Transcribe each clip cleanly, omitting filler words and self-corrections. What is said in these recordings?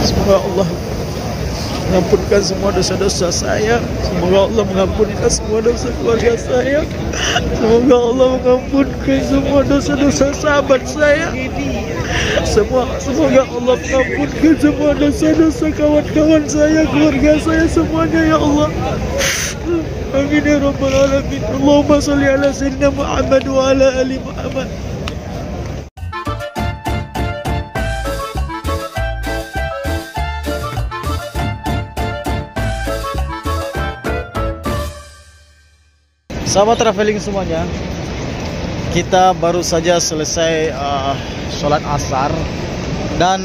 Semoga Allah mengampunkan semua dosa-dosa saya. Semoga Allah mengampunkan semua dosa keluarga saya. Semoga Allah mengampunkan semua dosa-dosa sahabat saya. Semoga Allah mengampunkan semua dosa-dosa kawan-kawan saya, keluarga saya semuanya, ya Allah. Amin ya rabbal alamin. Allahumma shalli ala sayyidina Muhammad wa ala ali Muhammad. Sahabat traveling semuanya, kita baru saja selesai sholat asar dan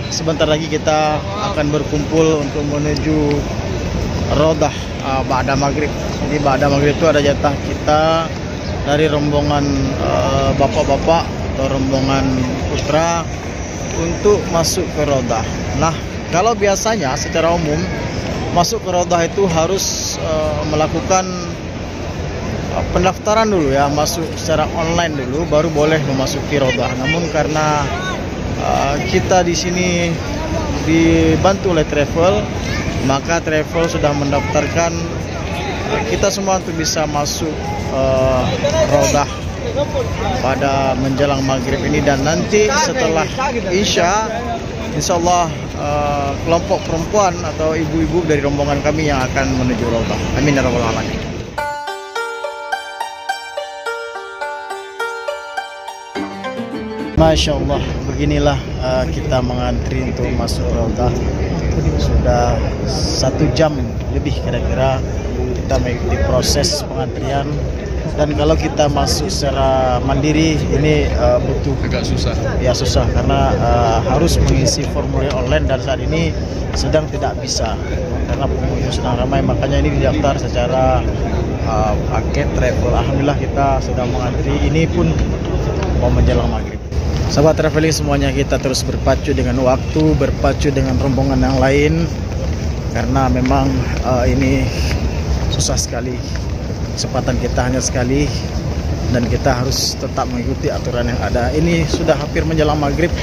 sebentar lagi kita akan berkumpul untuk menuju Rodah ba'da maghrib. Jadi ba'da maghrib itu ada jatah kita dari rombongan bapak-bapak atau rombongan putra untuk masuk ke Rodah. Nah, kalau biasanya secara umum masuk ke Rodah itu harus melakukan pendaftaran dulu ya, masuk secara online dulu baru boleh memasuki Rodah. Namun karena kita di sini dibantu oleh travel, maka travel sudah mendaftarkan kita semua untuk bisa masuk Rodah pada menjelang maghrib ini. Dan nanti setelah Insya Allah kelompok perempuan atau ibu-ibu dari rombongan kami yang akan menuju Rodah. Amin ya rabbal alamin. Masya Allah, beginilah kita mengantri untuk masuk Rodah. Sudah 1 jam lebih kira-kira kita mengikuti proses pengantrian. Dan kalau kita masuk secara mandiri ini butuh agak susah. Ya susah karena harus mengisi formulir online dan saat ini sedang tidak bisa karena pengunjung sedang ramai. Makanya ini didaftar secara paket travel. Alhamdulillah kita sedang mengantri. Ini pun mau menjelang maghrib. Sahabat traveling semuanya, kita terus berpacu dengan waktu, berpacu dengan rombongan yang lain karena memang ini susah sekali, kesempatan kita hanya sekali dan kita harus tetap mengikuti aturan yang ada. Ini sudah hampir menjelang maghrib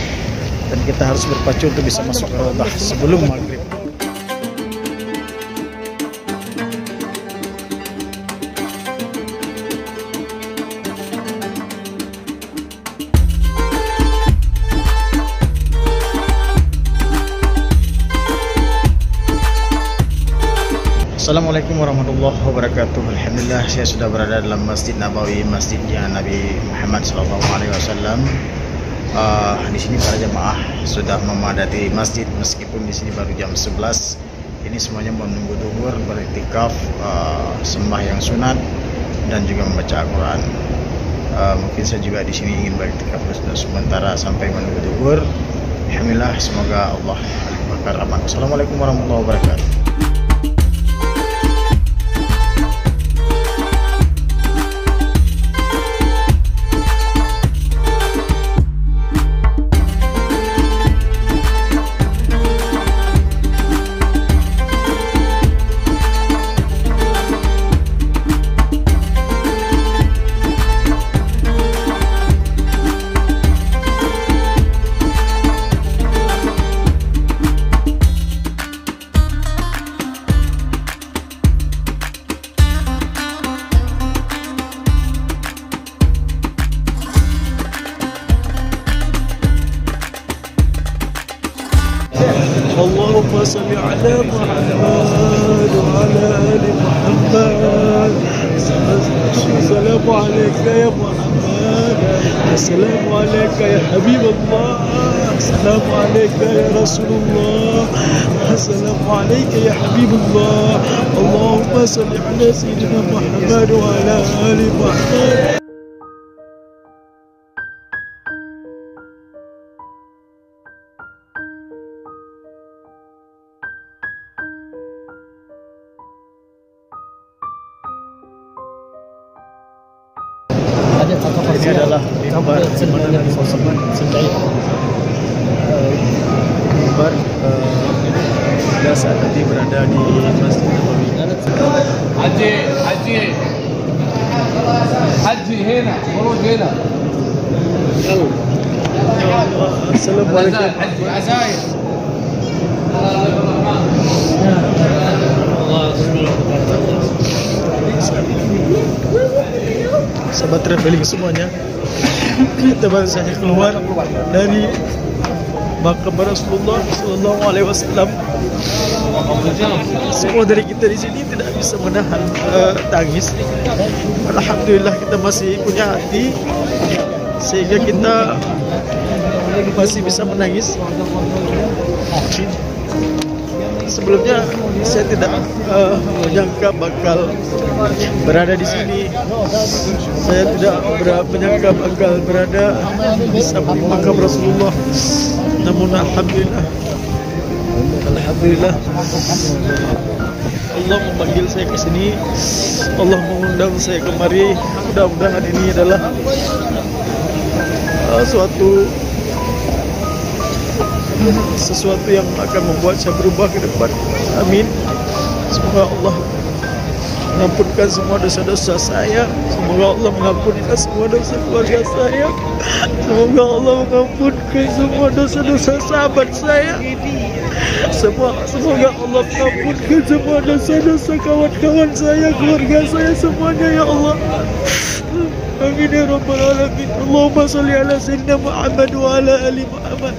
dan kita harus berpacu untuk bisa masuk ke Rodah sebelum maghrib. Assalamualaikum warahmatullahi wabarakatuh. Alhamdulillah saya sudah berada dalam Masjid Nabawi, masjidnya Nabi Muhammad SAW. Di sini para jemaah sudah memadati masjid meskipun di sini baru jam 11. Ini semuanya menunggu zuhur, beriktikaf, sembahyang sunat dan juga membaca Al-Quran. Mungkin saya juga di sini ingin beriktikaf sementara sampai menunggu zuhur. Alhamdulillah, semoga Allah bakar aman. Assalamualaikum warahmatullahi wabarakatuh. Allahumma salli ala Muhammad wa ala ali Muhammad. Assalamu alayka ya Muhammad. Assalamu alayka ya Habibullah. Assalamu alayka ya Rasulullah. Assalamu alayka ya Habibullah. Allahumma salli ala sayyidina Muhammad wa ala ali Muhammad. Ini adalah mimbar mimbar kita saat ini berada di Masjid Nabawi. Haji hena, urut hena. Assalamualaikum. sahabat traveling semuanya. Kita baru saja keluar dari makam Rasulullah Sallallahu Alaihi Wasallam. Semua dari kita di sini tidak bisa menahan tangis. Alhamdulillah kita masih punya hati sehingga kita masih bisa menangis. Sebelumnya saya tidak menyangka bakal berada di sini. Saya tidak menyangka bakal berada di samping makam Rasulullah. Namun alhamdulillah Allah memanggil saya ke sini. Allah mengundang saya kemari. Mudah-mudahan ini adalah sesuatu yang akan membuat saya berubah ke depan. Amin. Semoga Allah mengampunkan semua dosa-dosa saya. Semoga Allah mengampunkan semua dosa keluarga saya. Semoga Allah mengampunkan semua dosa-dosa sahabat saya. Semoga Allah mengampunkan semua dosa-dosa kawan-kawan saya, keluarga saya semuanya, ya Allah. Amin ya rabbal alamin. Allahumma shalli ala sayyidina Muhammad wa ala ali Muhammad.